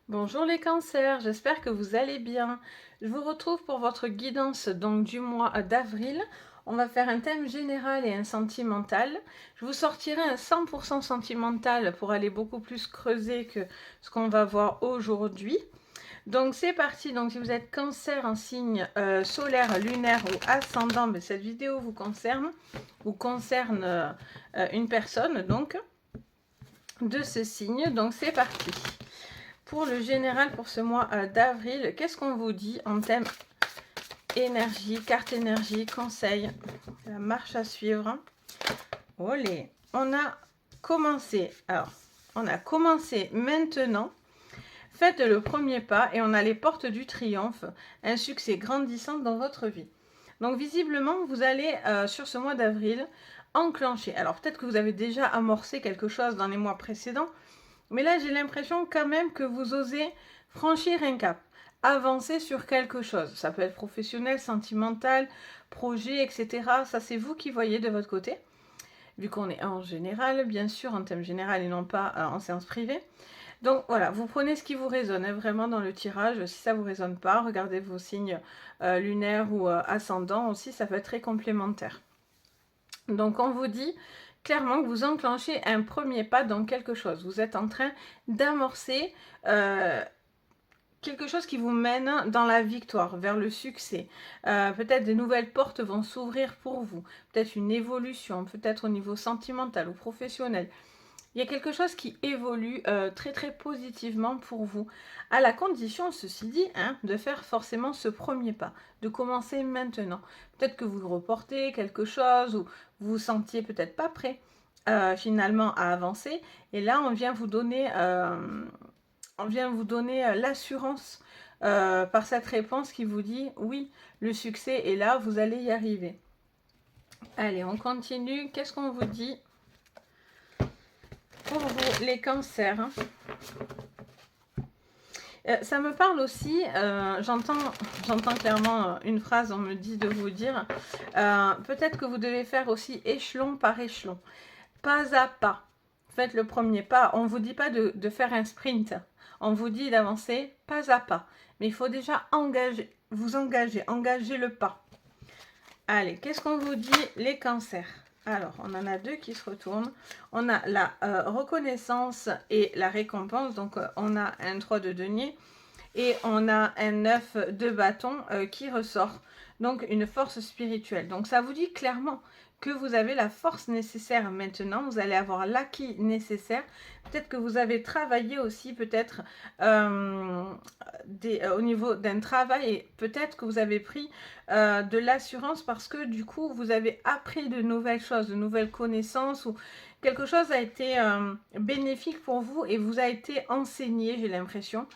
Bonjour les cancers, j'espère que vous allez bien. Je vous retrouve pour votre guidance donc du mois d'avril. On va faire un thème général et un sentimental. Je vous sortirai un 100% sentimental pour aller beaucoup plus creuser que ce qu'on va voir aujourd'hui. Donc c'est parti, donc si vous êtes cancer en signe solaire, lunaire ou ascendant, mais cette vidéo vous concerne une personne donc de ce signe. Donc c'est parti. Pour le général, pour ce mois d'avril, qu'est-ce qu'on vous dit en thème énergie, carte énergie, conseil, la marche à suivre? Olé, on a commencé. Alors, on a commencé maintenant. Faites le premier pas et on a les portes du triomphe, un succès grandissant dans votre vie. Donc visiblement, vous allez sur ce mois d'avril enclencher. Alors peut-être que vous avez déjà amorcé quelque chose dans les mois précédents, mais là, j'ai l'impression quand même que vous osez franchir un cap, avancer sur quelque chose. Ça peut être professionnel, sentimental, projet, etc. Ça, c'est vous qui voyez de votre côté, vu qu'on est en général, bien sûr, en thème général et non pas en séance privée. Donc voilà, vous prenez ce qui vous résonne hein, vraiment dans le tirage. Si ça ne vous résonne pas, regardez vos signes lunaires ou ascendants aussi, ça peut être très complémentaire. Donc on vous dit clairement que vous enclenchez un premier pas dans quelque chose. Vous êtes en train d'amorcer quelque chose qui vous mène dans la victoire, vers le succès. Peut-être des nouvelles portes vont s'ouvrir pour vous. Peut-être une évolution, peut-être au niveau sentimental ou professionnel. Il y a quelque chose qui évolue très très positivement pour vous, à la condition, ceci dit, hein, de faire forcément ce premier pas, de commencer maintenant. Peut-être que vous reportez quelque chose ou vous vous sentiez peut-être pas prêt finalement à avancer. Et là, on vient vous donner, l'assurance par cette réponse qui vous dit oui, le succès est là, vous allez y arriver. Allez, on continue. Qu'est-ce qu'on vous dit pour vous, les cancers? Ça me parle aussi, j'entends clairement une phrase, on me dit de vous dire, peut-être que vous devez faire aussi échelon par échelon, pas à pas. Faites le premier pas, on ne vous dit pas de faire un sprint, on vous dit d'avancer pas à pas. Mais il faut déjà engager le pas. Allez, qu'est-ce qu'on vous dit, les cancers? Alors, on en a deux qui se retournent. On a la reconnaissance et la récompense. Donc, on a un 3 de denier et on a un 9 de bâton qui ressort. Donc, une force spirituelle. Donc, ça vous dit clairement que vous avez la force nécessaire maintenant. Vous allez avoir l'acquis nécessaire. Peut-être que vous avez travaillé aussi, peut-être au niveau d'un travail. Et peut-être que vous avez pris de l'assurance parce que du coup, vous avez appris de nouvelles choses, de nouvelles connaissances ou quelque chose a été bénéfique pour vous et vous a été enseigné, j'ai l'impression.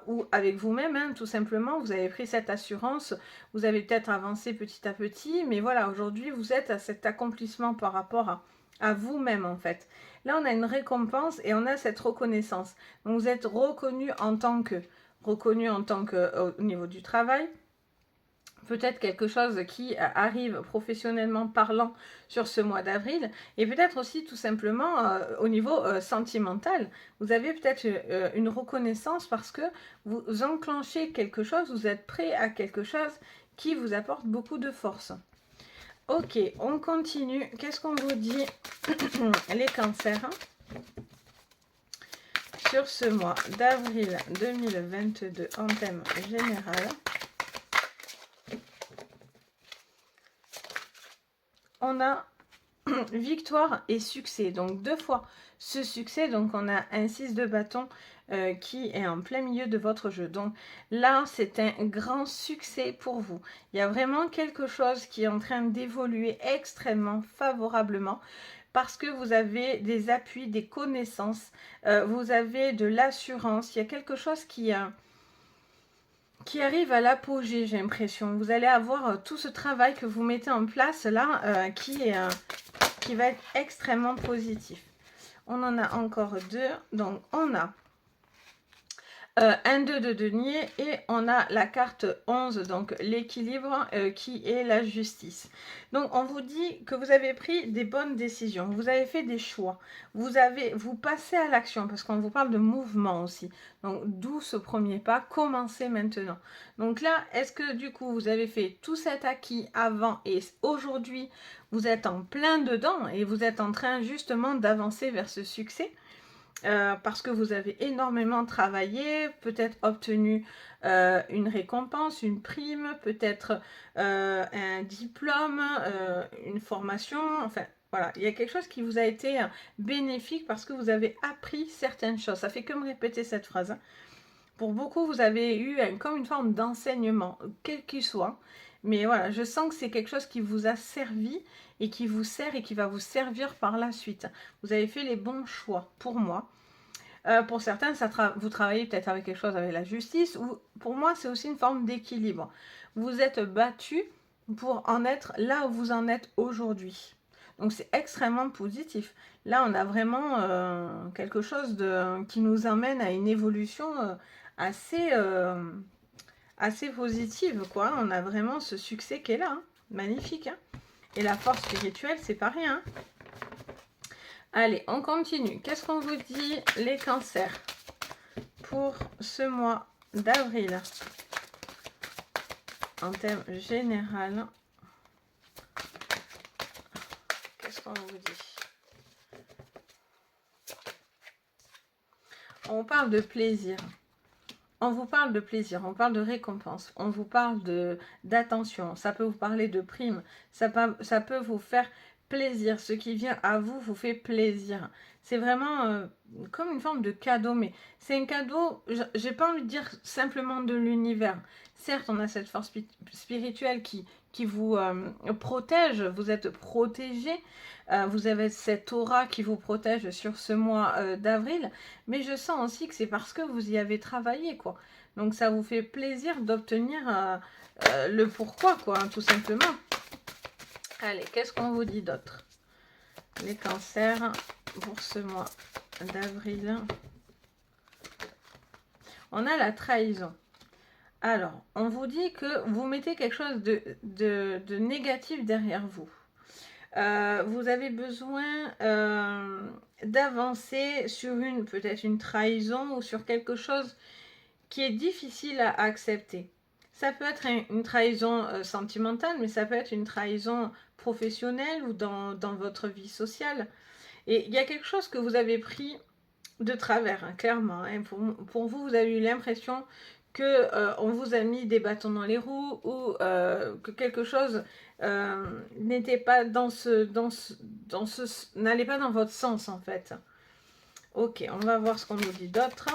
Ou avec vous-même, hein, tout simplement, vous avez pris cette assurance, vous avez peut-être avancé petit à petit, mais voilà, aujourd'hui, vous êtes à cet accomplissement par rapport à vous-même, en fait. Là, on a une récompense et on a cette reconnaissance. Donc, vous êtes reconnu en tant que, au niveau du travail, peut-être quelque chose qui arrive professionnellement parlant sur ce mois d'avril, et peut-être aussi tout simplement au niveau sentimental. Vous avez peut-être une reconnaissance parce que vous enclenchez quelque chose, vous êtes prêt à quelque chose qui vous apporte beaucoup de force. Ok, on continue. Qu'est-ce qu'on vous dit, les cancers, sur ce mois d'avril 2022 en thème général? On a victoire et succès, donc deux fois ce succès. Donc on a un 6 de bâton qui est en plein milieu de votre jeu. Donc là, c'est un grand succès pour vous. Il y a vraiment quelque chose qui est en train d'évoluer extrêmement favorablement parce que vous avez des appuis, des connaissances, vous avez de l'assurance. Il y a quelque chose qui arrive à l'apogée, j'ai l'impression. Vous allez avoir tout ce travail que vous mettez en place là, qui va être extrêmement positif. On en a encore deux. Donc, on a un 2 de denier et on a la carte 11, donc l'équilibre qui est la justice. Donc on vous dit que vous avez pris des bonnes décisions, vous avez fait des choix, vous passez à l'action parce qu'on vous parle de mouvement aussi. Donc d'où ce premier pas, commencez maintenant. Donc là, est-ce que du coup vous avez fait tout cet acquis avant et aujourd'hui vous êtes en plein dedans et vous êtes en train justement d'avancer vers ce succès? Parce que vous avez énormément travaillé, peut-être obtenu une récompense, une prime, peut-être un diplôme, une formation, enfin voilà, il y a quelque chose qui vous a été bénéfique parce que vous avez appris certaines choses. Ça fait que me répéter cette phrase, hein. Pour beaucoup, vous avez eu comme une forme d'enseignement, quel qu'il soit. Mais voilà, je sens que c'est quelque chose qui vous a servi et qui vous sert et qui va vous servir par la suite. Vous avez fait les bons choix, pour moi. Pour certains, vous travaillez peut-être avec quelque chose avec la justice, ou pour moi, c'est aussi une forme d'équilibre. Vous êtes battu pour en être là où vous en êtes aujourd'hui. Donc c'est extrêmement positif. Là, on a vraiment quelque chose qui nous emmène à une évolution assez, assez positive, quoi. On a vraiment ce succès qui est là, hein. Magnifique, hein. Et la force spirituelle, c'est pas rien, hein. Allez, on continue. Qu'est-ce qu'on vous dit, les cancers, pour ce mois d'avril, en thème général? Qu'est-ce qu'on vous dit? On parle de plaisir. On vous parle de plaisir, on parle de récompense, on vous parle d'attention, ça peut vous parler de prime, ça peut vous faire plaisir. Ce qui vient à vous vous fait plaisir. C'est vraiment comme une forme de cadeau, mais c'est un cadeau, j'ai pas envie de dire simplement de l'univers. Certes, on a cette force spirituelle qui vous protège, vous êtes protégé, vous avez cette aura qui vous protège sur ce mois d'avril, mais je sens aussi que c'est parce que vous y avez travaillé, quoi. Donc ça vous fait plaisir d'obtenir le pourquoi, quoi, hein, tout simplement. Allez, qu'est-ce qu'on vous dit d'autre? Les cancers pour ce mois d'avril. On a la trahison. Alors, on vous dit que vous mettez quelque chose de négatif derrière vous. Vous avez besoin d'avancer sur peut-être une trahison ou sur quelque chose qui est difficile à accepter. Ça peut être une trahison sentimentale, mais ça peut être une trahison professionnelle ou dans votre vie sociale. Et il y a quelque chose que vous avez pris de travers, hein, clairement. Hein. Pour vous, vous avez eu l'impression que on vous a mis des bâtons dans les roues ou que quelque chose n'était pas n'allait pas dans votre sens en fait. Ok, on va voir ce qu'on nous dit d'autre.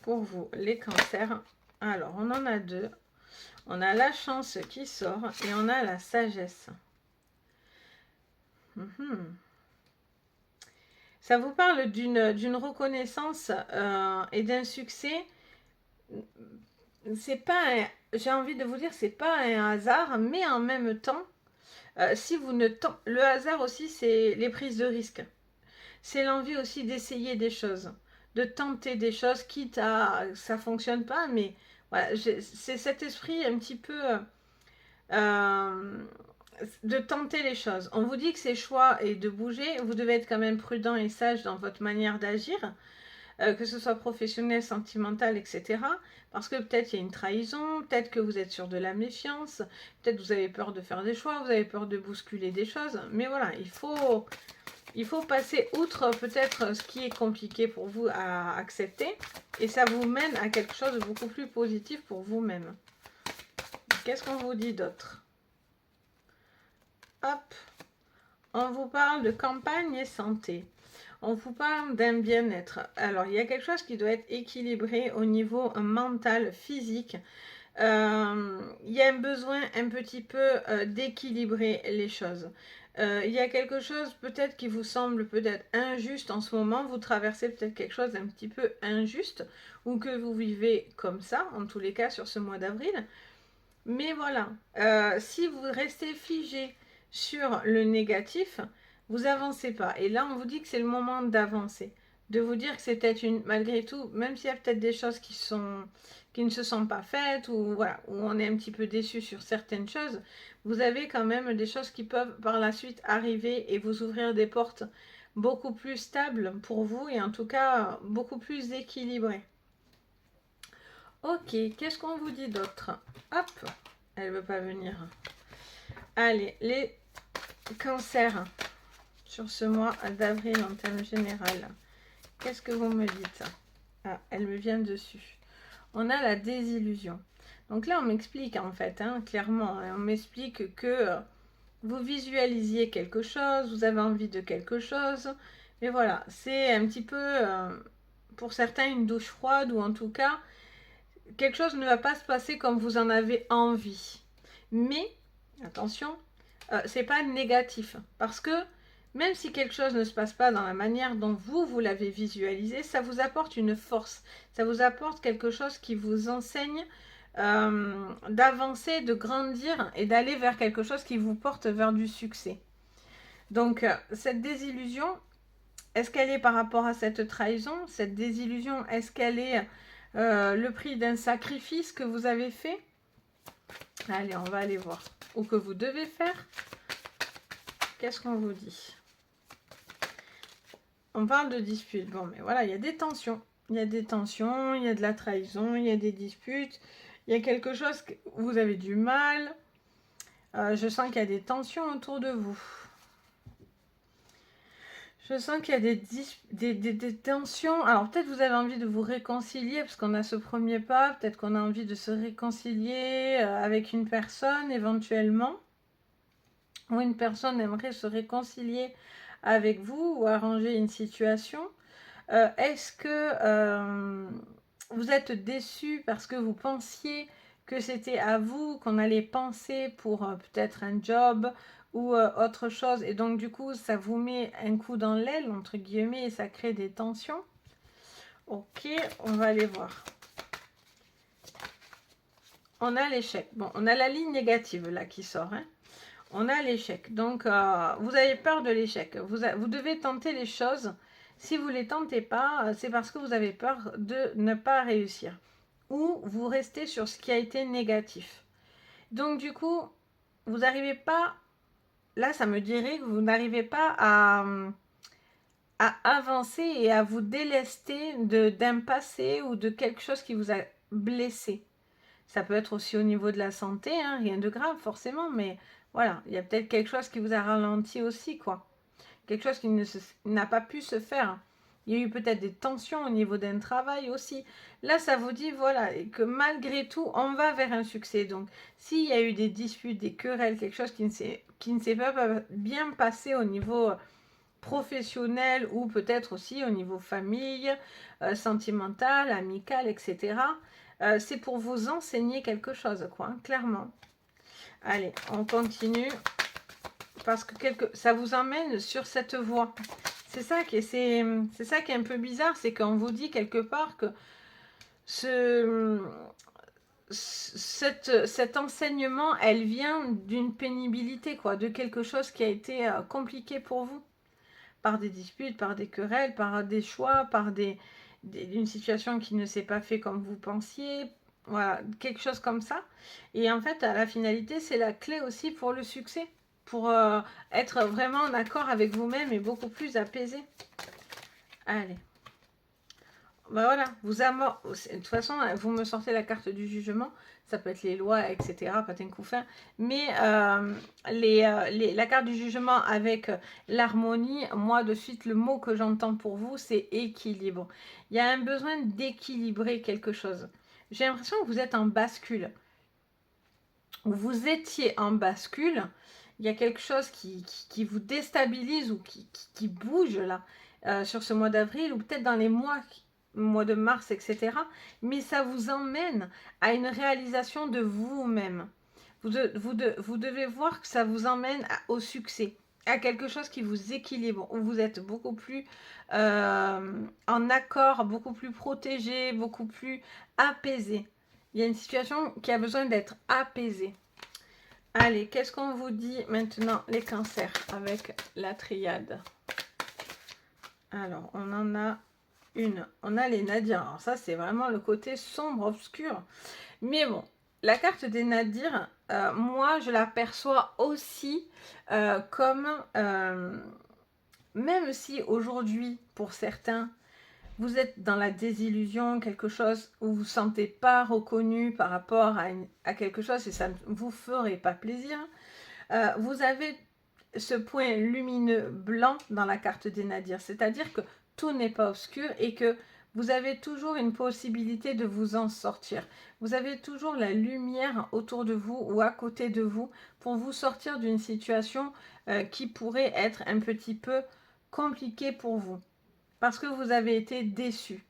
Pour vous, les cancers. Alors, on en a deux. On a la chance qui sort et on a la sagesse. Ça vous parle d'une reconnaissance et d'un succès. C'est pas, j'ai envie de vous dire, c'est pas un hasard, mais en même temps, si vous ne le hasard aussi, c'est les prises de risques. C'est l'envie aussi d'essayer des choses, de tenter des choses, quitte à ça fonctionne pas, mais voilà, c'est cet esprit un petit peu de tenter les choses. On vous dit que c'est choix et de bouger, vous devez être quand même prudent et sage dans votre manière d'agir, que ce soit professionnel, sentimental, etc. Parce que peut-être il y a une trahison, peut-être que vous êtes sur de la méfiance, peut-être vous avez peur de faire des choix, vous avez peur de bousculer des choses, mais voilà, il faut passer outre peut-être ce qui est compliqué pour vous à accepter et ça vous mène à quelque chose de beaucoup plus positif pour vous-même. Qu'est-ce qu'on vous dit d'autre? Hop, on vous parle de campagne et santé. On vous parle d'un bien-être. Alors, il y a quelque chose qui doit être équilibré au niveau mental, physique. Il y a un besoin un petit peu d'équilibrer les choses. Il y a quelque chose peut-être qui vous semble peut-être injuste en ce moment. Vous traversez peut-être quelque chose d'un petit peu injuste ou que vous vivez comme ça, en tous les cas, sur ce mois d'avril. Mais voilà, si vous restez figé sur le négatif, vous avancez pas. Et là, on vous dit que c'est le moment d'avancer. de vous dire que c'est peut-être malgré tout, même s'il y a peut-être des choses qui ne se sont pas faites, ou voilà, où on est un petit peu déçu sur certaines choses, vous avez quand même des choses qui peuvent par la suite arriver et vous ouvrir des portes beaucoup plus stables pour vous, et en tout cas beaucoup plus équilibrées. Ok, qu'est-ce qu'on vous dit d'autre? Hop, elle ne veut pas venir. Allez, les cancers sur ce mois d'avril en termes général. Qu'est-ce que vous me dites? Ah, elle me vient dessus. On a la désillusion. Donc là, on m'explique en fait, hein, clairement, on m'explique que vous visualisiez quelque chose, vous avez envie de quelque chose, mais voilà, c'est un petit peu, pour certains, une douche froide, ou en tout cas, quelque chose ne va pas se passer comme vous en avez envie. Mais, attention, c'est pas négatif, parce que même si quelque chose ne se passe pas dans la manière dont vous l'avez visualisé, ça vous apporte une force, ça vous apporte quelque chose qui vous enseigne d'avancer, de grandir et d'aller vers quelque chose qui vous porte vers du succès. Donc, cette désillusion, est-ce qu'elle est par rapport à cette trahison? Cette désillusion, est-ce qu'elle est le prix d'un sacrifice que vous avez fait? Allez, on va aller voir. Ou que vous devez faire. Qu'est-ce qu'on vous dit? On parle de disputes. Bon, mais voilà, il y a des tensions. Il y a des tensions, il y a de la trahison, il y a des disputes. Il y a quelque chose que vous avez du mal. Je sens qu'il y a des tensions autour de vous. Je sens qu'il y a des tensions. Alors peut-être vous avez envie de vous réconcilier parce qu'on a ce premier pas. Peut-être qu'on a envie de se réconcilier avec une personne éventuellement. Ou une personne aimerait se réconcilier avec vous ou arranger une situation. Est-ce que vous êtes déçu parce que vous pensiez que c'était à vous qu'on allait penser pour peut-être un job ou autre chose, et donc du coup ça vous met un coup dans l'aile entre guillemets et ça crée des tensions? Ok, on va aller voir. On a l'échec. Bon, on a la ligne négative là qui sort, hein. On a l'échec. Donc vous avez peur de l'échec. Vous devez tenter les choses. Si vous ne les tentez pas, c'est parce que vous avez peur de ne pas réussir. Ou vous restez sur ce qui a été négatif. Donc du coup, vous n'arrivez pas, là ça me dirait que vous n'arrivez pas à avancer et à vous délester d'un passé ou de quelque chose qui vous a blessé. Ça peut être aussi au niveau de la santé, hein, rien de grave forcément, mais voilà, il y a peut-être quelque chose qui vous a ralenti aussi, quoi. Quelque chose qui n'a pas pu se faire. Il y a eu peut-être des tensions au niveau d'un travail aussi. Là, ça vous dit, voilà, et que malgré tout, on va vers un succès. Donc, s'il y a eu des disputes, des querelles, quelque chose qui ne s'est pas bien passé au niveau professionnel ou peut-être aussi au niveau famille, sentimental, amical, etc., c'est pour vous enseigner quelque chose, quoi, hein, clairement. Allez, on continue parce que ça vous emmène sur cette voie. C'est ça qui est un peu bizarre, c'est qu'on vous dit quelque part que cet enseignement, elle vient d'une pénibilité, quoi, de quelque chose qui a été compliqué pour vous, par des disputes, par des querelles, par des choix, par une situation qui ne s'est pas fait comme vous pensiez, voilà, quelque chose comme ça. Et en fait, à la finalité, c'est la clé aussi pour le succès, pour être vraiment en accord avec vous-même et beaucoup plus apaisé. Allez. Ben voilà, de toute façon, vous me sortez la carte du jugement, ça peut être les lois, etc., patin couffin, mais la carte du jugement avec l'harmonie, moi de suite, le mot que j'entends pour vous, c'est équilibre. Il y a un besoin d'équilibrer quelque chose. J'ai l'impression que vous êtes en bascule. Vous étiez en bascule, il y a quelque chose qui vous déstabilise ou qui bouge là, sur ce mois d'avril, ou peut-être dans les mois de mars, etc. Mais ça vous emmène à une réalisation de vous-même. Vous devez voir que ça vous emmène au succès, à quelque chose qui vous équilibre, où vous êtes beaucoup plus en accord, beaucoup plus protégé, beaucoup plus apaisé. Il y a une situation qui a besoin d'être apaisée. Allez, qu'est-ce qu'on vous dit maintenant, les cancers, avec la triade? Alors, on en a On a les Nadir. Alors ça, c'est vraiment le côté sombre, obscur. Mais bon, la carte des Nadir, moi, je la perçois aussi comme... même si aujourd'hui, pour certains, vous êtes dans la désillusion, quelque chose où vous ne vous sentez pas reconnu par rapport à quelque chose et ça ne vous ferait pas plaisir, vous avez ce point lumineux blanc dans la carte des Nadirs, c'est-à-dire que tout n'est pas obscur et que vous avez toujours une possibilité de vous en sortir. Vous avez toujours la lumière autour de vous ou à côté de vous pour vous sortir d'une situation qui pourrait être un petit peu compliquée pour vous. Parce que vous avez été déçu.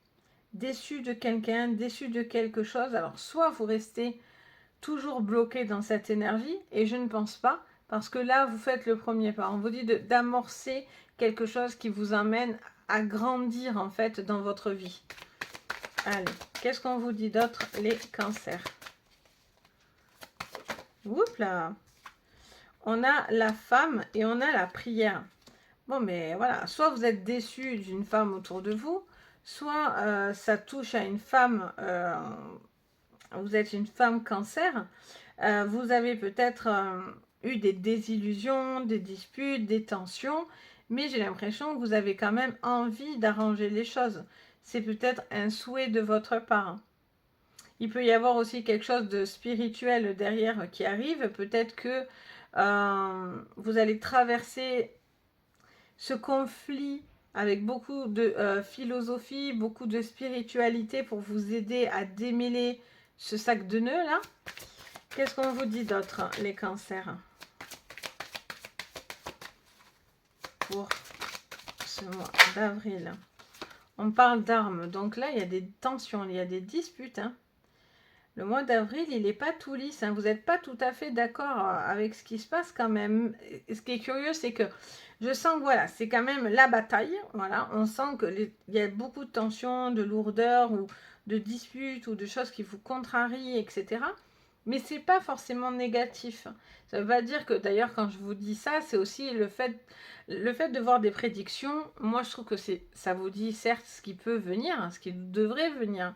Déçu de quelqu'un, déçu de quelque chose. Alors, soit vous restez toujours bloqué dans cette énergie, et je ne pense pas, parce que là, vous faites le premier pas. On vous dit d'amorcer quelque chose qui vous amène à grandir, en fait, dans votre vie. Allez, qu'est-ce qu'on vous dit d'autre, les cancers? Oups là. On a la femme et on a la prière. Bon, mais voilà, soit vous êtes déçu d'une femme autour de vous, soit ça touche à une femme, vous êtes une femme cancer, vous avez peut-être eu des désillusions, des disputes, des tensions, mais j'ai l'impression que vous avez quand même envie d'arranger les choses. C'est peut-être un souhait de votre part. Il peut y avoir aussi quelque chose de spirituel derrière qui arrive. Peut-être que vous allez traverser ce conflit avec beaucoup de philosophie, beaucoup de spiritualité pour vous aider à démêler ce sac de nœuds là. Qu'est-ce qu'on vous dit d'autre, les cancers, pour ce mois d'avril? On parle d'armes, donc là il y a des tensions, il y a des disputes. Hein. Le mois d'avril, il n'est pas tout lisse. Hein. Vous n'êtes pas tout à fait d'accord avec ce qui se passe quand même. Et ce qui est curieux, c'est que je sens que voilà, c'est quand même la bataille. Voilà, on sent qu'il y a beaucoup de tensions, de lourdeur ou de disputes ou de choses qui vous contrarient, etc. Mais ce n'est pas forcément négatif. Ça ne veut pas dire que, d'ailleurs, quand je vous dis ça, c'est aussi le fait de voir des prédictions. Moi, je trouve que ça vous dit certes ce qui peut venir, ce qui devrait venir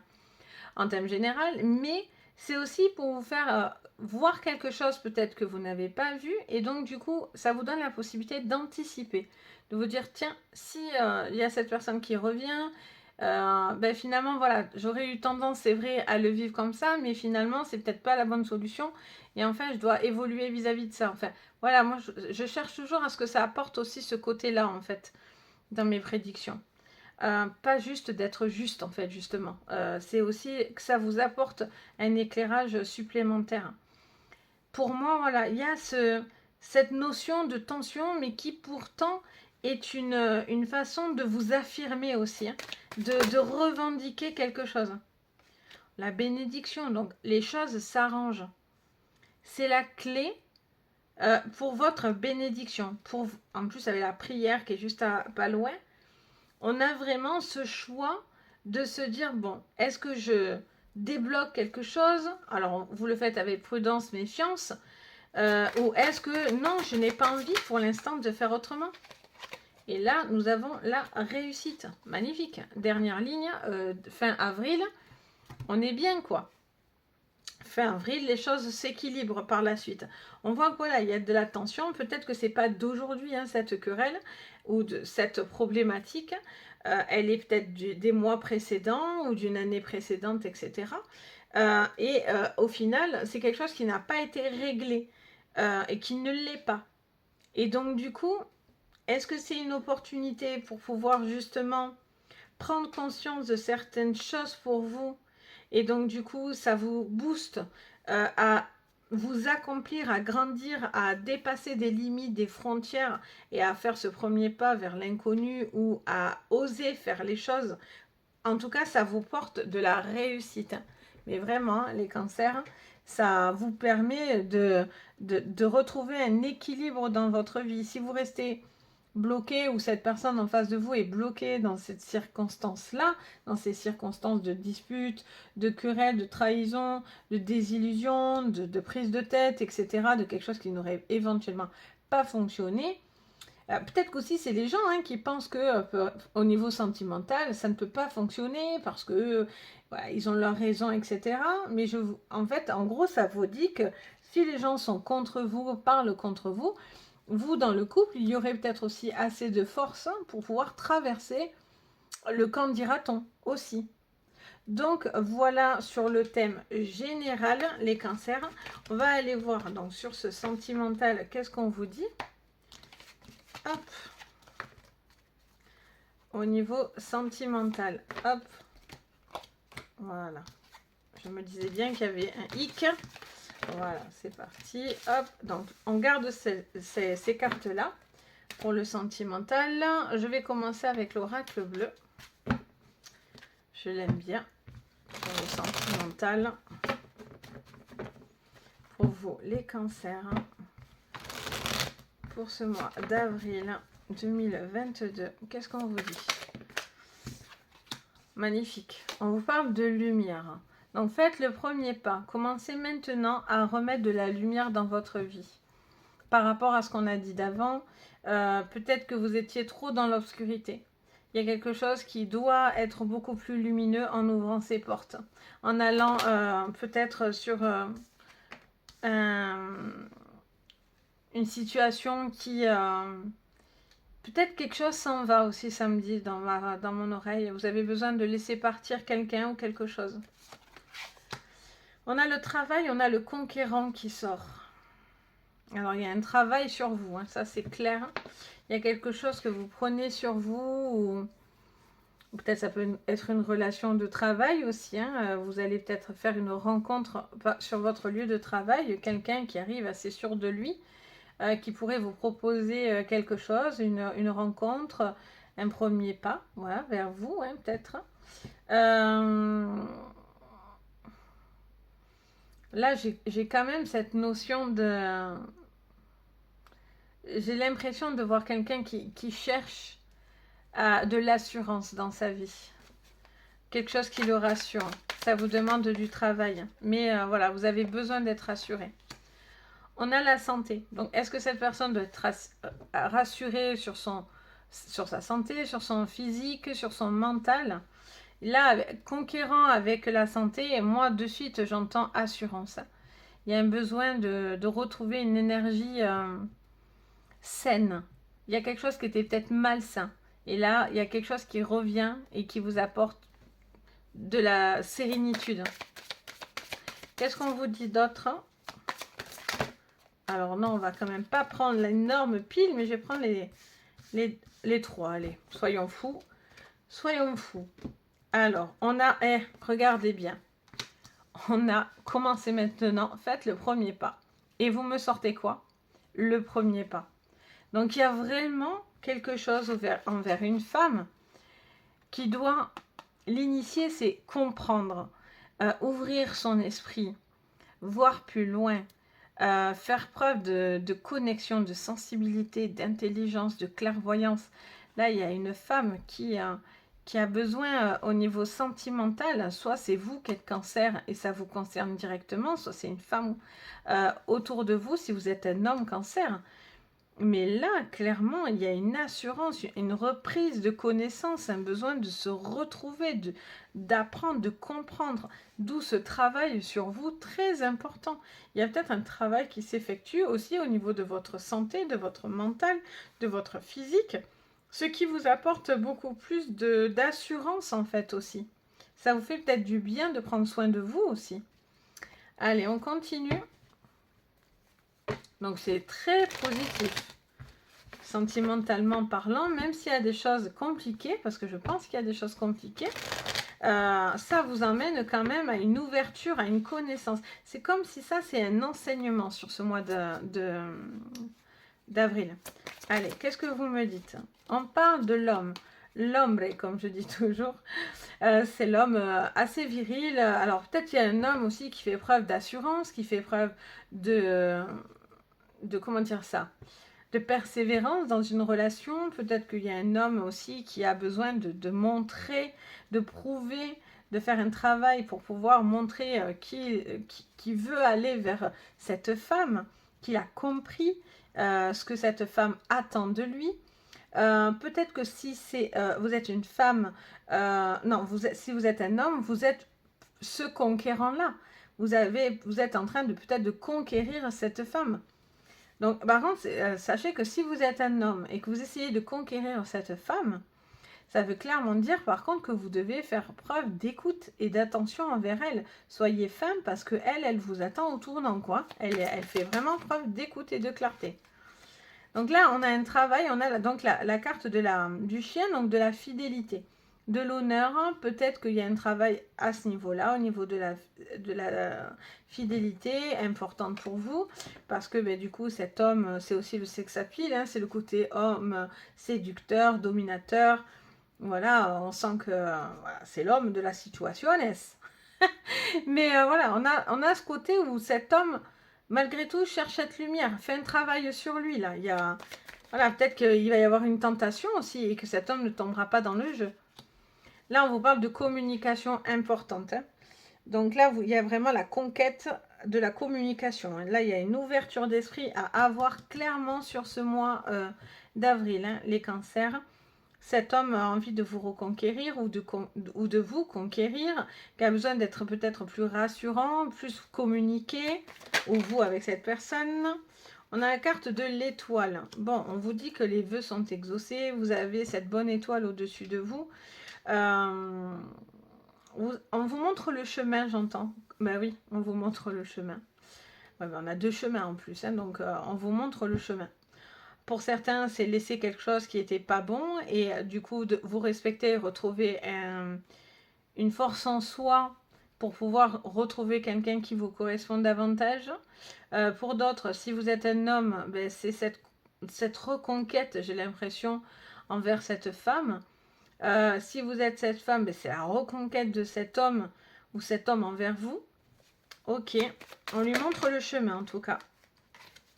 en thème général, mais c'est aussi pour vous faire voir quelque chose peut-être que vous n'avez pas vu, et donc du coup, ça vous donne la possibilité d'anticiper, de vous dire, tiens, si il y a cette personne qui revient, ben finalement, voilà, j'aurais eu tendance, c'est vrai, à le vivre comme ça, mais finalement, c'est peut-être pas la bonne solution, et enfin, je dois évoluer vis-à-vis de ça. Enfin, voilà, moi, je cherche toujours à ce que ça apporte aussi ce côté-là, en fait, dans mes prédictions. Pas juste d'être juste en fait justement, c'est aussi que ça vous apporte un éclairage supplémentaire. Pour moi voilà, il y a cette notion de tension mais qui pourtant est une façon de vous affirmer aussi, hein, de revendiquer quelque chose. La bénédiction, donc les choses s'arrangent, c'est la clé pour votre bénédiction, en plus avec la prière qui est juste pas loin. On a vraiment ce choix de se dire, bon, est-ce que je débloque quelque chose? Alors, vous le faites avec prudence, méfiance. Ou est-ce que, non, je n'ai pas envie pour l'instant de faire autrement? Et là, nous avons la réussite. Magnifique. Dernière ligne, fin avril. On est bien, quoi. Fin avril, les choses s'équilibrent par la suite. On voit que voilà, il y a de la tension. Peut-être que c'est pas d'aujourd'hui, hein, cette querelle ou de cette problématique. Elle est peut-être des mois précédents ou d'une année précédente, etc. Au final, c'est quelque chose qui n'a pas été réglé et qui ne l'est pas. Et donc, du coup, est-ce que c'est une opportunité pour pouvoir justement prendre conscience de certaines choses pour vous? Et donc, du coup, ça vous booste à vous accomplir, à grandir, à dépasser des limites, des frontières et à faire ce premier pas vers l'inconnu ou à oser faire les choses. En tout cas, ça vous porte de la réussite. Mais vraiment, les cancers, ça vous permet de retrouver un équilibre dans votre vie. Si vous restez bloqué ou cette personne en face de vous est bloquée dans cette circonstance-là, dans ces circonstances de dispute, de querelle, de trahison, de désillusion, de prise de tête, etc., de quelque chose qui n'aurait éventuellement pas fonctionné, Peut-être qu'aussi c'est les gens qui pensent que au niveau sentimental, ça ne peut pas fonctionner parce que voilà, ils ont leurs raisons, etc. Mais en fait, en gros, ça vous dit que si les gens sont contre vous, parlent contre vous, vous, dans le couple, il y aurait peut-être aussi assez de force pour pouvoir traverser le camp dira-t-on aussi. Donc voilà sur le thème général, les cancers. On va aller voir donc sur ce sentimental, qu'est-ce qu'on vous dit. Hop. Au niveau sentimental, hop. Voilà. Je me disais bien qu'il y avait un hic. Voilà, c'est parti. Hop. Donc on garde ces cartes-là pour le sentimental. Je vais commencer avec l'oracle bleu. Je l'aime bien. Pour le sentimental. Pour vous, les cancers. Pour ce mois d'avril 2022. Qu'est-ce qu'on vous dit? Magnifique. On vous parle de lumière. Donc faites le premier pas. Commencez maintenant à remettre de la lumière dans votre vie. Par rapport à ce qu'on a dit d'avant, peut-être que vous étiez trop dans l'obscurité. Il y a quelque chose qui doit être beaucoup plus lumineux en ouvrant ses portes. En allant peut-être sur une situation qui... peut-être quelque chose s'en va aussi samedi dans mon oreille. Vous avez besoin de laisser partir quelqu'un ou quelque chose. On a le travail, on a le conquérant qui sort. Alors, il y a un travail sur vous, ça c'est clair. Il y a quelque chose que vous prenez sur vous, ou peut-être ça peut être une relation de travail aussi. Vous allez peut-être faire une rencontre sur votre lieu de travail, quelqu'un qui arrive assez sûr de lui, qui pourrait vous proposer quelque chose, une rencontre, un premier pas, voilà, vers vous, peut-être. Là, j'ai quand même cette notion de... J'ai l'impression de voir quelqu'un qui cherche de l'assurance dans sa vie. Quelque chose qui le rassure. Ça vous demande du travail. Mais voilà, vous avez besoin d'être assuré. On a la santé. Donc, est-ce que cette personne doit être rassurée sur sa santé, sur son physique, sur son mental? Là, conquérant avec la santé, moi, de suite, j'entends assurance. Il y a un besoin de retrouver une énergie saine. Il y a quelque chose qui était peut-être malsain. Et là, il y a quelque chose qui revient et qui vous apporte de la sérénitude. Qu'est-ce qu'on vous dit d'autre? Alors non, on va quand même pas prendre l'énorme pile, mais je vais prendre les trois. Allez, soyons fous. Soyons fous. Alors, on a... regardez bien. On a commencé maintenant. Faites le premier pas. Et vous me sortez quoi? Le premier pas. Donc, il y a vraiment quelque chose envers une femme qui doit... L'initier, c'est comprendre, ouvrir son esprit, voir plus loin, faire preuve de connexion, de sensibilité, d'intelligence, de clairvoyance. Là, il y a une femme qui a besoin au niveau sentimental, soit c'est vous qui êtes cancer et ça vous concerne directement, soit c'est une femme autour de vous si vous êtes un homme cancer. Mais là, clairement, il y a une assurance, une reprise de connaissance, un besoin de se retrouver, d'apprendre, de comprendre, d'où ce travail sur vous très important. Il y a peut-être un travail qui s'effectue aussi au niveau de votre santé, de votre mental, de votre physique, ce qui vous apporte beaucoup plus d'assurance en fait aussi. Ça vous fait peut-être du bien de prendre soin de vous aussi. Allez, on continue. Donc c'est très positif, sentimentalement parlant, même s'il y a des choses compliquées, parce que je pense qu'il y a des choses compliquées, ça vous emmène quand même à une ouverture, à une connaissance. C'est comme si ça, c'est un enseignement sur ce mois d'avril. Allez, qu'est-ce que vous me dites? On parle de l'homme. L'homme, comme je dis toujours, c'est l'homme assez viril. Alors peut-être qu'il y a un homme aussi qui fait preuve d'assurance, qui fait preuve de comment dire ça, de persévérance dans une relation. Peut-être qu'il y a un homme aussi qui a besoin de montrer, de prouver, de faire un travail pour pouvoir montrer qui veut aller vers cette femme, qu'il a compris, ce que cette femme attend de lui. Peut-être que si c'est vous êtes une femme, non, si vous êtes un homme, vous êtes ce conquérant-là. Vous êtes en train de peut-être de conquérir cette femme. Donc, par contre, sachez que si vous êtes un homme et que vous essayez de conquérir cette femme, ça veut clairement dire par contre que vous devez faire preuve d'écoute et d'attention envers elle. Soyez femme parce que elle vous attend au tournant, quoi. Elle fait vraiment preuve d'écoute et de clarté. Donc là, on a un travail, on a donc la carte du chien, donc de la fidélité, de l'honneur. Peut-être qu'il y a un travail à ce niveau-là, au niveau de la fidélité importante pour vous, parce que ben, du coup, cet homme, c'est aussi le sex appeal, hein, c'est le côté homme séducteur, dominateur. Voilà, on sent que voilà, c'est l'homme de la situation. Mais voilà, on a ce côté où cet homme, malgré tout, cherche cette lumière, fait un travail sur lui. Là. Il y a, voilà, peut-être qu'il va y avoir une tentation aussi et que cet homme ne tombera pas dans le jeu. Là, on vous parle de communication importante. Hein. Donc là, il y a vraiment la conquête de la communication. Hein. Là, il y a une ouverture d'esprit à avoir clairement sur ce mois d'avril, hein, les cancers. Cet homme a envie de vous reconquérir ou de vous conquérir, qui a besoin d'être peut-être plus rassurant, plus communiqué, ou vous avec cette personne. On a la carte de l'étoile. Bon, on vous dit que les vœux sont exaucés, vous avez cette bonne étoile au-dessus de vous. On vous montre le chemin, j'entends. Ben oui, on vous montre le chemin. Ouais, ben on a 2 chemins en plus, hein, donc on vous montre le chemin. Pour certains, c'est laisser quelque chose qui n'était pas bon et du coup, vous respecter, retrouver une force en soi pour pouvoir retrouver quelqu'un qui vous correspond davantage. Pour d'autres, si vous êtes un homme, ben, c'est cette reconquête, j'ai l'impression, envers cette femme. Si vous êtes cette femme, ben, c'est la reconquête de cet homme ou cet homme envers vous. Ok, on lui montre le chemin en tout cas.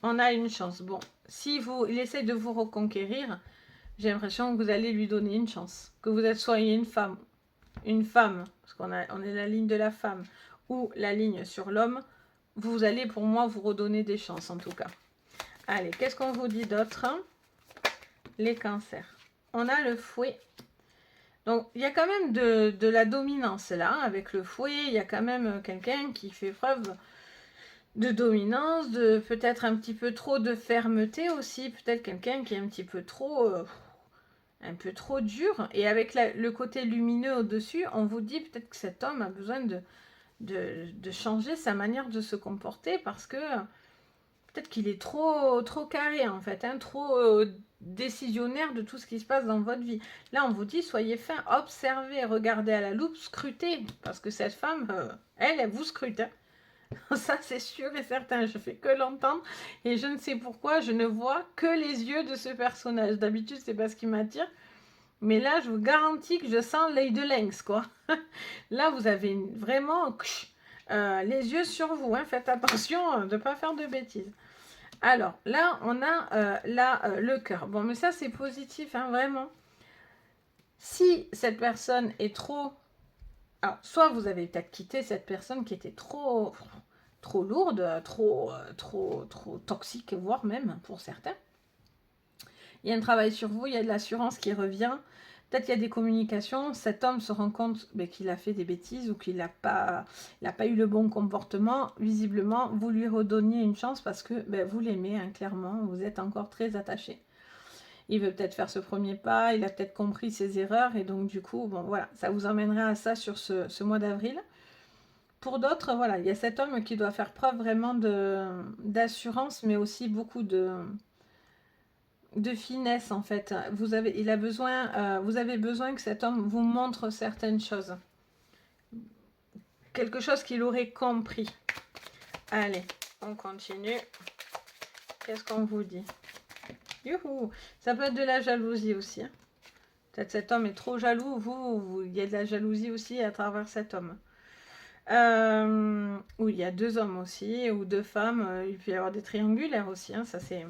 On a une chance. Bon, si il essaie de vous reconquérir, j'ai l'impression que vous allez lui donner une chance. Que vous soyez une femme, parce qu'on est la ligne de la femme, ou la ligne sur l'homme, vous allez pour moi vous redonner des chances en tout cas. Allez, qu'est-ce qu'on vous dit d'autre? Les cancers. On a le fouet. Donc, il y a quand même de la dominance là, avec le fouet. Il y a quand même quelqu'un qui fait preuve de dominance, de peut-être un petit peu trop de fermeté aussi, peut-être quelqu'un qui est un petit peu trop dur, et avec le côté lumineux au-dessus, on vous dit peut-être que cet homme a besoin de changer sa manière de se comporter, parce que peut-être qu'il est trop carré en fait, hein, trop décisionnaire de tout ce qui se passe dans votre vie. Là, on vous dit, soyez fin, observez, regardez à la loupe, scrutez, parce que cette femme, elle vous scrute, hein. Ça, c'est sûr et certain. Je fais que l'entendre. Et je ne sais pourquoi, je ne vois que les yeux de ce personnage. D'habitude, c'est pas ce qui m'attire. Mais là, je vous garantis que je sens l'œil de lynx, quoi. Là, vous avez vraiment les yeux sur vous. Hein. Faites attention de ne pas faire de bêtises. Alors, là, on a le cœur. Bon, mais ça, c'est positif, hein, vraiment. Si cette personne est trop... Alors, soit vous avez peut-être quitté cette personne qui était trop lourde, trop toxique, voire même pour certains. Il y a un travail sur vous, il y a de l'assurance qui revient. Peut-être qu'il y a des communications. Cet homme se rend compte qu'il a fait des bêtises ou qu'il n'a pas eu le bon comportement. Visiblement, vous lui redonniez une chance parce que vous l'aimez, hein, clairement. Vous êtes encore très attaché. Il veut peut-être faire ce premier pas, il a peut-être compris ses erreurs et donc du coup, bon voilà, ça vous emmènera à ça sur ce mois d'avril. Pour d'autres, voilà, il y a cet homme qui doit faire preuve vraiment d'assurance, mais aussi beaucoup de finesse en fait. Vous avez besoin que cet homme vous montre certaines choses. Quelque chose qu'il aurait compris. Allez, on continue. Qu'est-ce qu'on vous dit? Youhou! Ça peut être de la jalousie aussi. Hein. Peut-être cet homme est trop jaloux. Il y a de la jalousie aussi à travers cet homme. Ou il y a 2 hommes aussi, ou 2 femmes. Il peut y avoir des triangulaires aussi. Hein, ça c'est...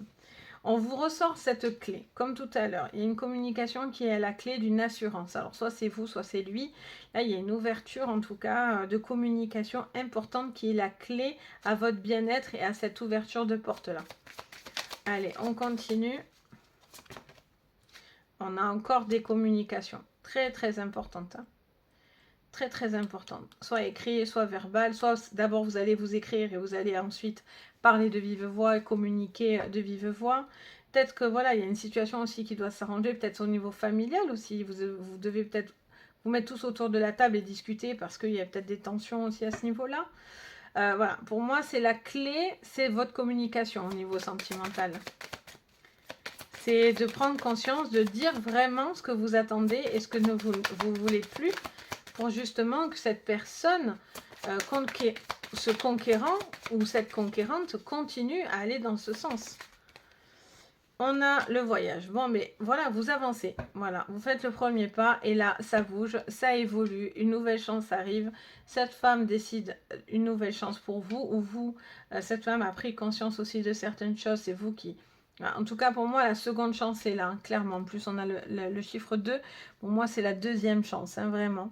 On vous ressort cette clé, comme tout à l'heure. Il y a une communication qui est la clé d'une assurance. Alors, soit c'est vous, soit c'est lui. Là, il y a une ouverture, en tout cas, de communication importante qui est la clé à votre bien-être et à cette ouverture de porte-là. Allez, on continue. On a encore des communications très très importantes. Hein. Très très importantes. Soit écrit, soit verbal. Soit d'abord vous allez vous écrire et vous allez ensuite parler de vive voix et communiquer de vive voix. Peut-être que voilà, il y a une situation aussi qui doit s'arranger, peut-être au niveau familial aussi. Vous devez peut-être vous mettre tous autour de la table et discuter parce qu'il y a peut-être des tensions aussi à ce niveau-là. Voilà, pour moi, c'est la clé, c'est votre communication au niveau sentimental. C'est de prendre conscience, de dire vraiment ce que vous attendez et ce que vous voulez plus pour justement que cette personne, ce conquérant ou cette conquérante continue à aller dans ce sens. On a le voyage. Bon, mais voilà, vous avancez. Voilà, vous faites le premier pas et là, ça bouge, ça évolue. Une nouvelle chance arrive. Cette femme décide une nouvelle chance pour vous ou vous, cette femme a pris conscience aussi de certaines choses. C'est vous qui... En tout cas, pour moi, la seconde chance est là, hein, clairement. En plus, on a le chiffre 2. Pour moi, c'est la deuxième chance, hein, vraiment.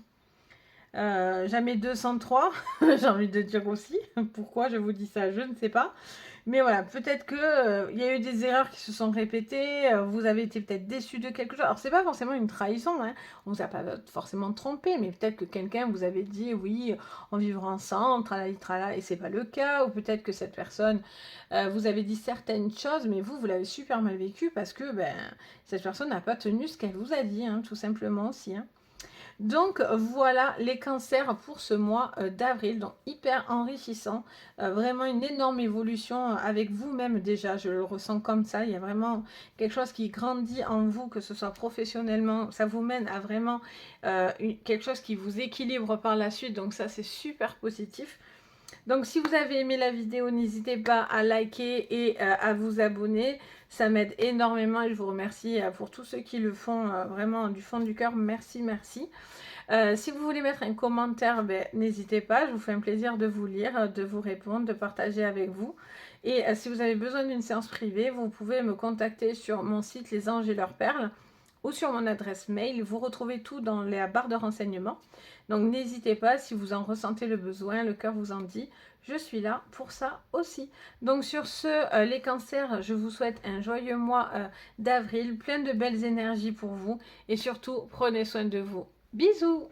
Jamais 203, j'ai envie de dire aussi. Pourquoi je vous dis ça, je ne sais pas. Mais voilà, peut-être que y a eu des erreurs qui se sont répétées, vous avez été peut-être déçu de quelque chose. Alors, c'est pas forcément une trahison, hein. On vous a pas forcément trompé, mais peut-être que quelqu'un vous avait dit, oui, on vivra ensemble, tralali, tralala, et c'est pas le cas. Ou peut-être que cette personne vous avait dit certaines choses, mais vous l'avez super mal vécu parce que cette personne n'a pas tenu ce qu'elle vous a dit, hein, tout simplement aussi, hein. Donc voilà les cancers pour ce mois d'avril, donc hyper enrichissant, vraiment une énorme évolution avec vous-même déjà, je le ressens comme ça, il y a vraiment quelque chose qui grandit en vous, que ce soit professionnellement, ça vous mène à vraiment quelque chose qui vous équilibre par la suite, donc ça c'est super positif. Donc si vous avez aimé la vidéo, n'hésitez pas à liker et à vous abonner. Ça m'aide énormément et je vous remercie pour tous ceux qui le font vraiment du fond du cœur. Merci, merci. Si vous voulez mettre un commentaire, n'hésitez pas. Je vous fais un plaisir de vous lire, de vous répondre, de partager avec vous. Et si vous avez besoin d'une séance privée, vous pouvez me contacter sur mon site Les Anges et leurs Perles ou sur mon adresse mail. Vous retrouvez tout dans la barre de renseignements. Donc n'hésitez pas, si vous en ressentez le besoin, le cœur vous en dit, je suis là pour ça aussi. Donc sur ce, les cancers, je vous souhaite un joyeux mois d'avril, plein de belles énergies pour vous et surtout, prenez soin de vous. Bisous!